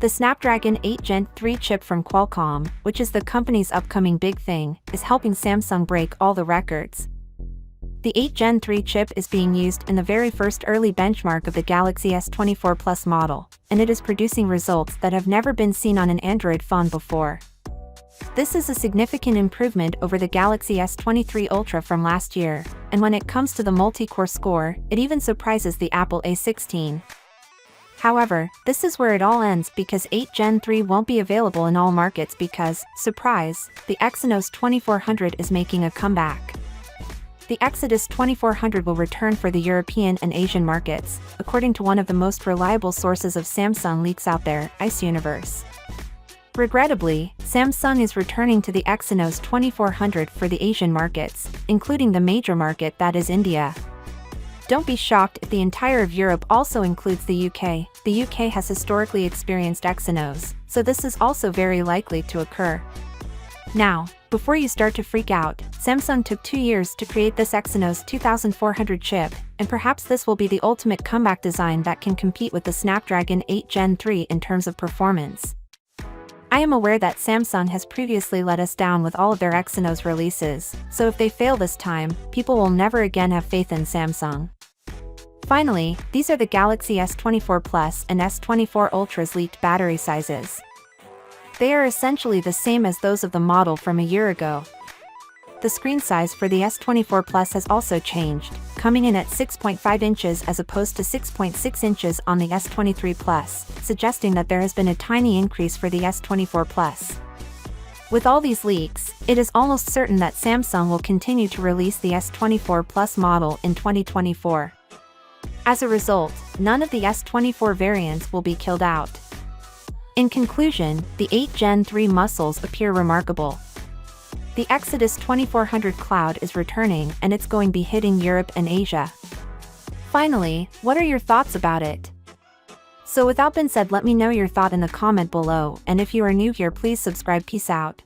The Snapdragon 8 Gen 3 chip from Qualcomm, which is the company's upcoming big thing, is helping Samsung break all the records. The 8 Gen 3 chip is being used in the very first early benchmark of the Galaxy S24 Plus model, and it is producing results that have never been seen on an Android phone before. This is a significant improvement over the Galaxy S23 Ultra from last year, and when it comes to the multi-core score, it even surprises the Apple A16. However, this is where it all ends because 8 Gen 3 won't be available in all markets because, surprise, the Exynos 2400 is making a comeback. The Exynos 2400 will return for the European and Asian markets, according to one of the most reliable sources of Samsung leaks out there, Universe. Regrettably, Samsung is returning to the Exynos 2400 for the Asian markets, including the major market that is India. Don't be shocked if the entire of Europe also includes the UK. The UK has historically experienced Exynos, so this is also very likely to occur. Now, before you start to freak out, Samsung took 2 years to create this Exynos 2400 chip, and perhaps this will be the ultimate comeback design that can compete with the Snapdragon 8 Gen 3 in terms of performance. I am aware that Samsung has previously let us down with all of their Exynos releases, so if they fail this time, people will never again have faith in Samsung. Finally, these are the Galaxy S24 Plus and S24 Ultra's leaked battery sizes. They are essentially the same as those of the model from a year ago. The screen size for the S24 Plus has also changed, coming in at 6.5 inches as opposed to 6.6 inches on the S23 Plus, suggesting that there has been a tiny increase for the S24 Plus. With all these leaks, it is almost certain that Samsung will continue to release the S24 Plus model in 2024. As a result, none of the S24 variants will be killed out. In conclusion, the 8 Gen 3 muscles appear remarkable. The Exynos 2400 Cloud is returning and it's going to be hitting Europe and Asia. Finally, what are your thoughts about it? So without being said, let me know your thought in the comment below, and if you are new here, please subscribe. Peace out.